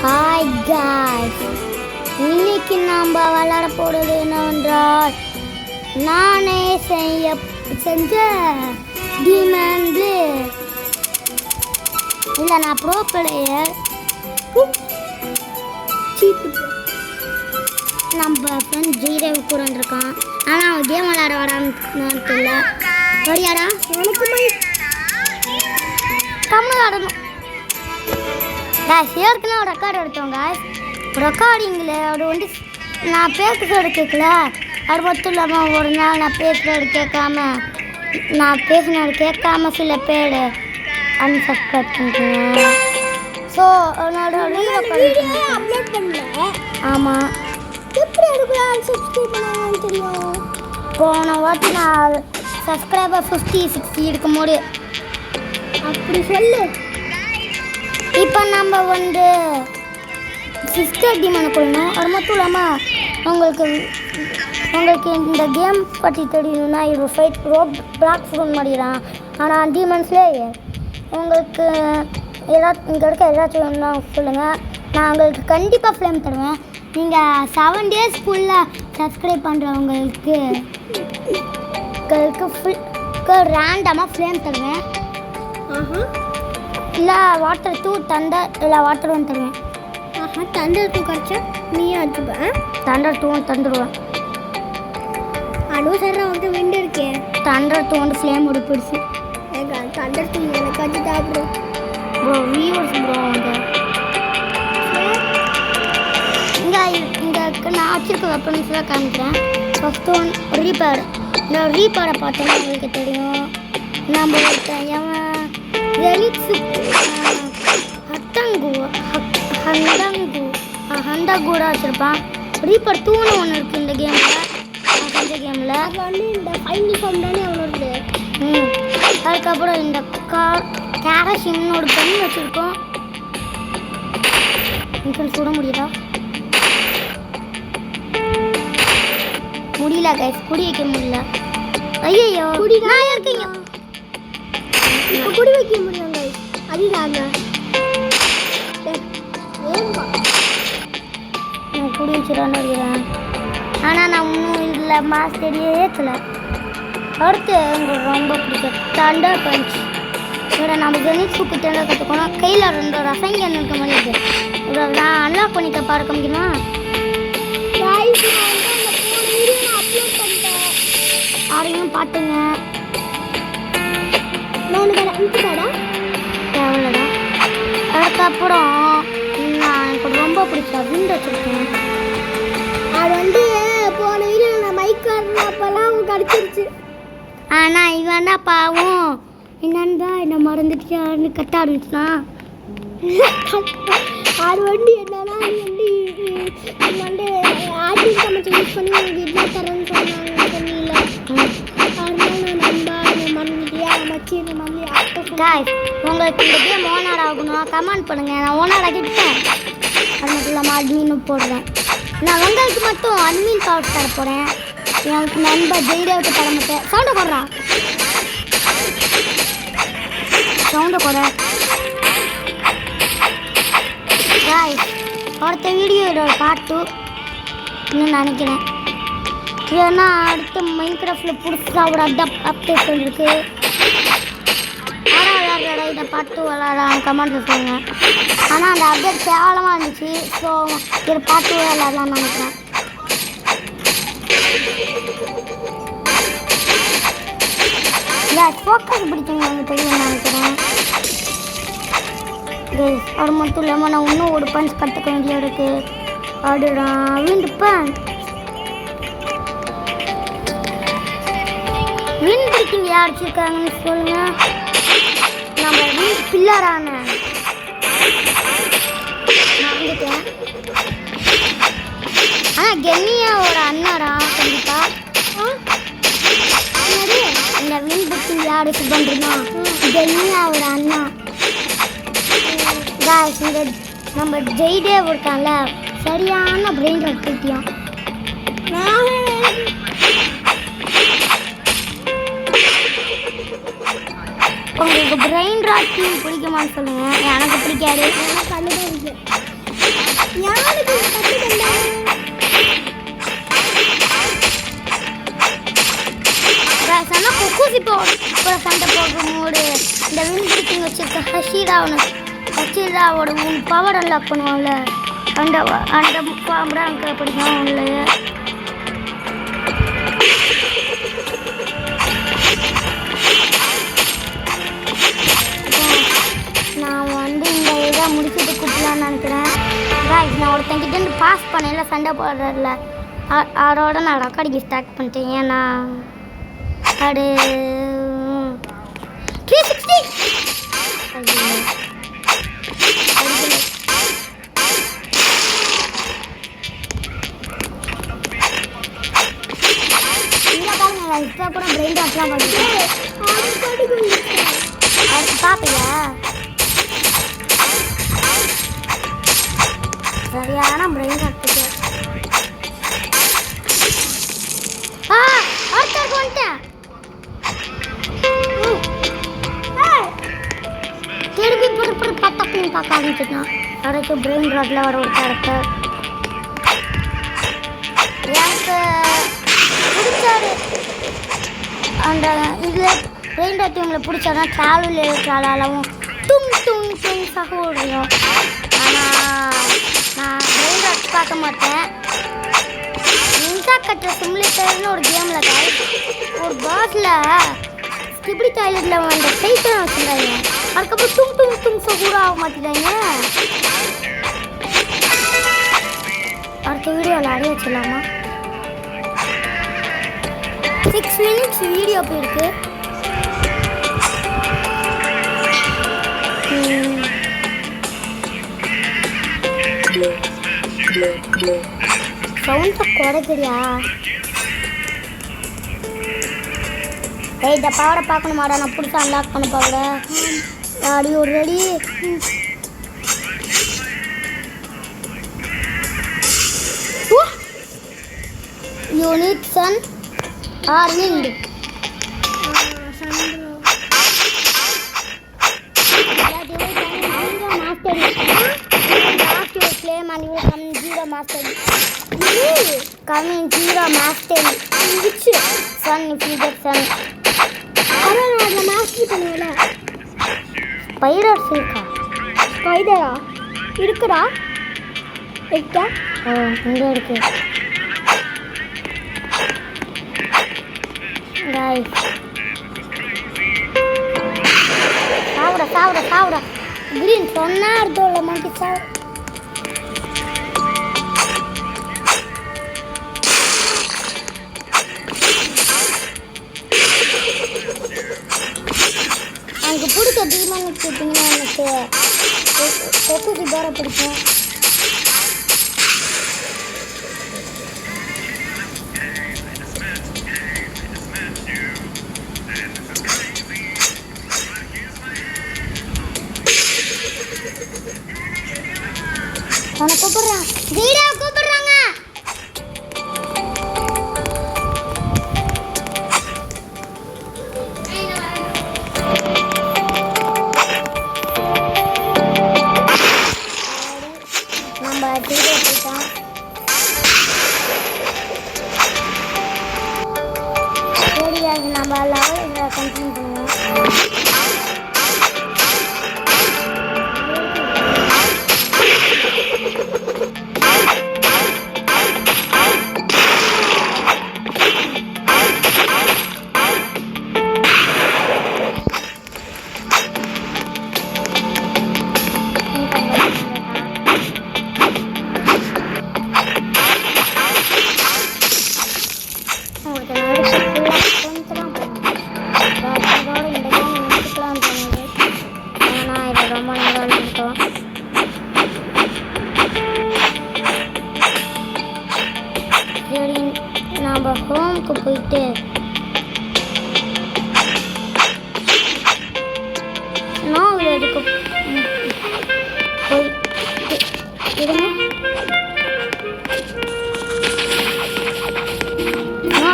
Hi guys, இன்னைக்கு நாம் விளையாட போகிறது என்னவென்றால் நானே செஞ்ச டீமன் பிளேயர். இல்லை, நான் ப்ரோ பிளேயர். நம்ம ஃப்ரெண்ட் ஜெய்ரேவ் கூட இருக்கான். ஆனால் அவன் கேம் விளையாட வரான்னு தெரியல. வரியாடா? எனக்கு கம்மல் ஆடணும். ஏற்கனவே ஒரு ரெக்கார்டு எடுத்தோங்க. ரெக்கார்டிங்கில் அவர் வந்து நான் பேசுகிறத கேட்கல. அது மட்டும் இல்லாமல் ஒரு நாள் நான் பேசுகிறது கேட்காம சில பேர் அன்சப்ஸ்கிரைப் பண்ணுறேன். ஸோ என்னோட அப்லோட் பண்ணல. ஆமாம், எப்படி எனக்கு அன்சப்ஸ்கிரைப் பண்ணாங்கன்னு தெரியும். போன வாட்டி நான் சப்ஸ்கிரைபர் 50-60 இருக்கும்போது அப்படி சொல்லு. இப்போ நம்ம வந்து சிஸ்டர் டீமனை கொள்ளணும். அது மட்டும் இல்லாமல் உங்களுக்கு இந்த கேம் பற்றி தெரியணும்னா இது ஃபைட் பிளாக் ஃபோன் மாதிரிதான். ஆனால் டீமன்ஸ்லேயே உங்களுக்கு இங்கே இருக்க ஏதாச்சும் வேணும்னா சொல்லுங்கள், நான் உங்களுக்கு கண்டிப்பாக ஃப்ளேம் தருவேன். நீங்கள் 7 days ஃபுல்லாக சப்ஸ்கிரைப் பண்ணுறவங்களுக்கு ரேண்டமாக ஃப்ளேம் தருவேன். இல்லை வாட்டர் 2 தண்டர், இல்லை வாட்டர் 1 தருவேன். தண்டர் 2 கிடச்சா நீயே வச்சுப்பேன். தண்டர் 2 தந்துடுவேன். அதுவும் சார் வந்து விண்டு இருக்கேன். தண்டர் 2 வந்து ஃப்ளேம் பிடிச்சி தண்டர் 2 எனக்கு வச்சு சாப்பிடும் ப்ரோ. வியூவர்ஸ் ப்ரோ வந்து இங்கே நான் வச்சுருக்க வெப்பன்ஸ்லாம் காமிக்கிறேன். First one rebar. இந்த ரீபேரை பார்த்தோன்னா உங்களுக்கு தெரியும். நம்ம ஹண்டகூடா வச்சுருப்பான். ரீப்பர் 2ன்னு ஒன்று இருக்குது இந்த கேமில். அது வந்து இந்த ஃபைனல் ஃபார்ம் தானே அவ்வளோ இருக்குது. அதுக்கப்புறம் இந்த கேரஷின்னு ஒரு கன் வச்சுருக்கோம். இன்சல் சுட முடியுதா? முடியல கைஸ், குடி வைக்க முடியல. ஐயோ நான் இருக்கீங்க, குடி வைக்க முடியும் கைஸ். அதுதாங்க நான் குடி வச்சுடான்னு இருக்கிறேன். ஆனால் நான் இன்னும் இதில் மாஸ்டரியே ஏற்றலை. அடுத்து உங்களுக்கு ரொம்ப பிடிக்கும் தண்டர் பஞ்ச். இதோட நம்ம ஜெனிட்ஸு கிட்ட கற்றுக்கணும். கையில் 2 ரசங்கன் இருக்க மாதிரி இருக்குது. இதோட நான் அன்லாக் பண்ணிக்க பார்க்க முடியுமா? அதையும் பார்த்துங்க. தேவையில்லடா. அதுக்கப்புறம் நான் எனக்கு ரொம்ப பிடிச்ச விண்டு வச்சுருக்கேன். அது வந்து போன வீடியோ நான் மைக் அப்போல்லாம் கிடச்சிருச்சு. ஆனால் இவன் தான் பாவம் என்னன்னு என்னை மறந்துடுச்சான்னு கட்ட ஆரம்பிச்சுனா. அது வந்து என்னன்னா வந்து ஆட்டி சமைச்சு யூஸ் பண்ணி உங்களுக்கு இட்லா தரேன்னு சொன்னாங்க சொன்னீங்கள. உங்களுக்கு இந்த கேம் ஓனர் ஆகணும் கமெண்ட் பண்ணுங்கள். நான் ஓனர் ஆகிட்டேன். அது மட்டும் இல்லாமல் அட்மின் போடுறேன். நான் உங்களுக்கு மட்டும் அட்மின் பவர் தர போகிறேன். எனக்கு நண்பர் ஜெய்ரேவுக்கு தர மாட்டேன். சவுண்டை போடுறான், சவுண்டை போடுற. அடுத்த வீடியோ பார்ட் 2 இன்னும் நினைக்கிறேன். ஏன்னா அடுத்த மைன்கிராஃப்டில் புதுசாக ஒரு அப்டேட் பண்ணிருக்கு. இதை பார்த்து விளாடலாம் கமெண்ட்டில் சொல்லுங்கள். ஆனால் அந்த அப்டேட் கேவலமாக இருந்துச்சு. ஸோ இதை பார்த்து விளாடலாம்னு நினைக்கிறேன். ஃபோக்கஸ் பிடிச்சவங்க எனக்கு தெரியும்னு நினைக்கிறேன். அது மட்டும் இல்லாமல் நான் இன்னும் ஒரு பஞ்ச் கற்றுக்க வேண்டிய இருக்குது. அதுதான் விண்டு பஞ்ச். வின் பிடிக்கிங்க யார் வச்சுருக்காங்கன்னு சொல்லுங்கள். நம்ம வீட்டு பில்லரான நான் வந்துட்டேன். ஆனால் கென்னியாவோட அண்ணாரா கண்டிப்பாக. இந்த வீண் புக்கிங் யார் இது பண்ணுறோமா? கென்னியாவோட அண்ணா. காய்ஸ், இந்த நம்ம ஜெய்டேவ் இருக்கான்ல, சரியான பிரெயின் ரத்திட்டியான். உங்களுக்கு பிரெயின் ராட் பிடிக்குமான்னு சொல்லுங்கள். எனக்கு பிடிக்காது. எனக்கு கண்டுதான் இருக்குது. யாருக்கு கத்துக்கண்டா சொன்னா குக்கூசி இப்போ சண்டை போடுற மூடு இந்த விண்பிடிக்கிங் வச்சிருக்க ஹஷீராவோட பவர் அன்லாக் பண்ணுவாங்கல்ல அந்த பாம்பராங்க படிக்கலாம் இல்லையே நான் வந்து இந்த இதை முடிச்சுட்டு கூப்பிடலான்னு நினைக்கிறேன். நான் ஒருத்தங்கிட்ட பாஸ் பண்ணல சண்டை போடுறதில்ல அதோட நான் ரெக்கார்டிங் ஸ்டார்ட் பண்ணிட்டேன். ஏன்னா அது 360 இப்போ கூட பிரெயின் டாட்லாம் பண்ணிட்டேன். அது பார்ப்பியா சரியான பிரெயின் டாட்டுக்கு அடுத்தருக்கு வந்துட்டேன். திருப்பி பொறுப்பு பத்தப்பி பார்க்க ஆரம்பிச்சுட்டான். அடுத்து பிரெயின் டாட்டில் வர ஒரு கேரக்டர் எனக்கு பிடிச்சாரு. அந்த இதில் பிரெயின் டாட் இவங்களை பிடிச்சாருன்னா ட்ராவல் இருக்கிறாலும் தும் தும் தும் சகோதரியும். ஆனால் நான் பிரெயின் டாட் பார்க்க மாட்டேன். நின்சா கட்டுற சிமுலேட்டர்னு ஒரு கேமில் ஒரு பாஸில் ஸ்கிபிடி டாய்லெட்டில் அந்த சைக்கிள் வச்சுருந்தாங்க. அதுக்கப்புறம் தும் தும் தும் சகூரா ஆக மாட்டிட்டாங்க. அடுத்த வீடியோவில் அடைய வச்சிடலாமா? 6 minutes வீடியோ போயிருக்கு. சவுண்டை குறைக்கிறியா? இந்த பவரை பார்க்கணுமாடா? நான் பிடிச்சா அன்லாக் பண்ண பவரை ஆடி ஒரு ready. Unit sun or wind. Coming zero mastery which sun if you get sun அதான் நான் மாஸ்டரி பண்ணுவேல. ஸ்பைடர்ஸ் இருக்கா? ஸ்பைடரா இருக்குடா. இருக்கா? இங்கே இருக்கு. गाइस சாவுடா கிரீன் சொன்னா அர்த்தம் மங்கி சாவு. எனக்கு பிடிச்ச டீமான்னு கேட்டிங்கன்னா எனக்கு கொக்குசி போட பிடிக்கும். அவனை கூப்பிடுறான். ஜீராவை கூப்பிடுறாங்க. நம்ம ஜீரோ போயிட்டோம். சரி நம்ம லெவல் கண்டினியூ பண்ணுவோம். நம்ம ஹோமுக்கு போயிட்டு நான் விளையாடுக்கு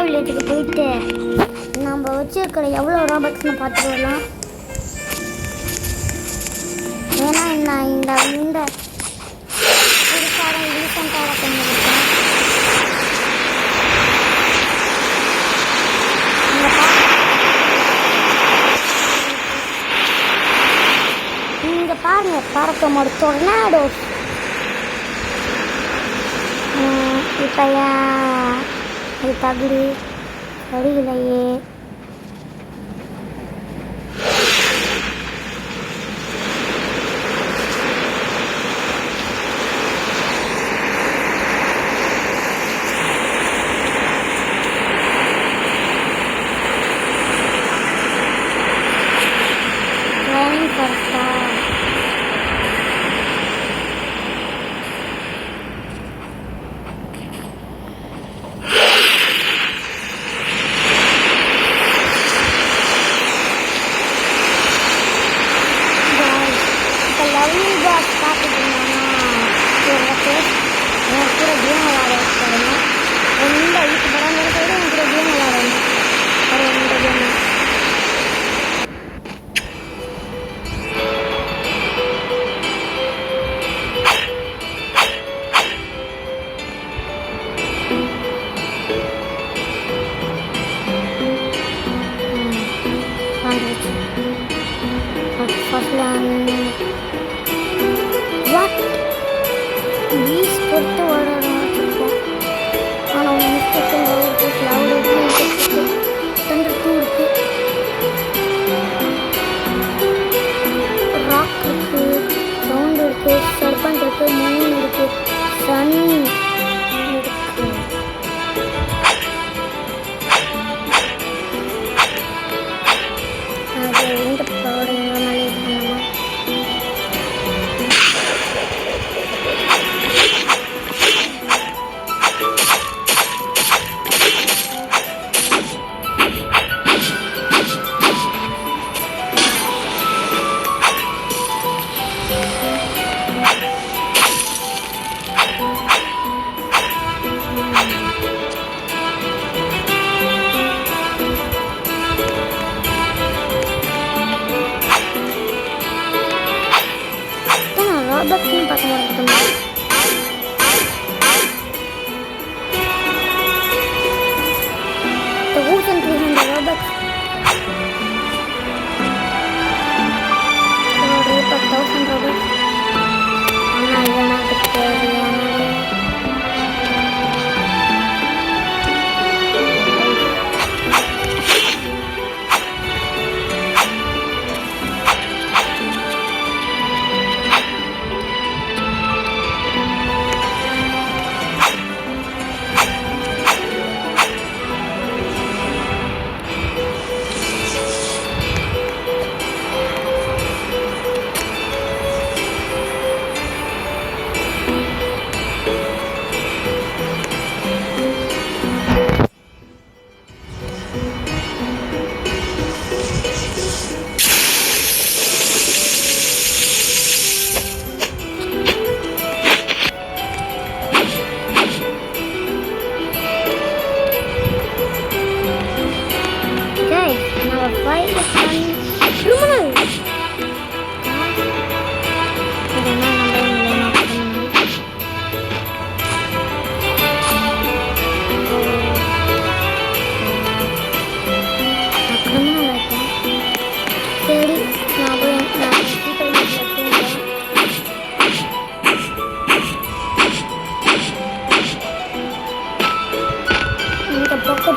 வில்லேஜுக்கு போயிட்டு நம்ம வச்சிருக்கிற எவ்வளோ ராபர்ட்ஸ்னு பார்த்துட்டு வரலாம். ஏன்னா நான் இந்த நம்மளோட டொர்னாடோஸ். இப்போ ஏன் இது தகுதி சரியில்லையே.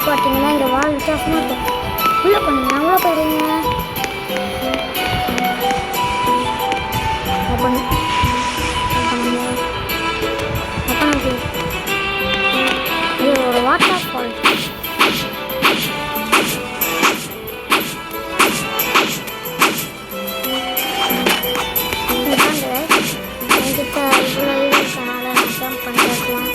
பார்த்தீங்கன்னா இந்த வால் வித்தியாசமாக இருக்கும். உள்ளே பண்ணுங்க, உள்ளே போயிடுங்க. இது ஒரு வாட்டர் ஃபால். என்கிட்ட இவ்வளோ இது இருக்கனால நான் ஜம்ப் பண்ணிக்கலாம்.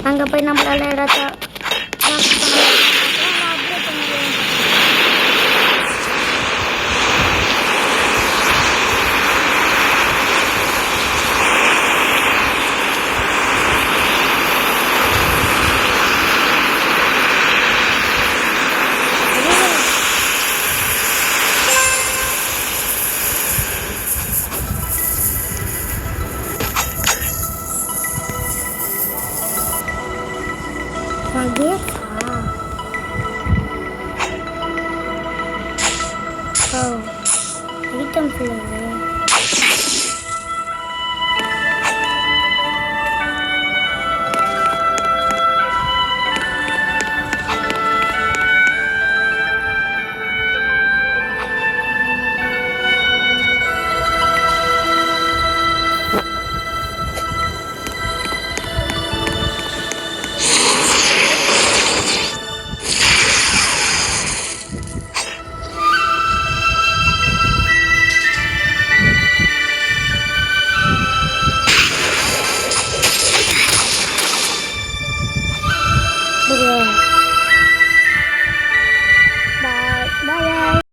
அங்கே போய் நம்மளால ஏதாச்சும் அப்டேட் பண்ணுவேன். கேட்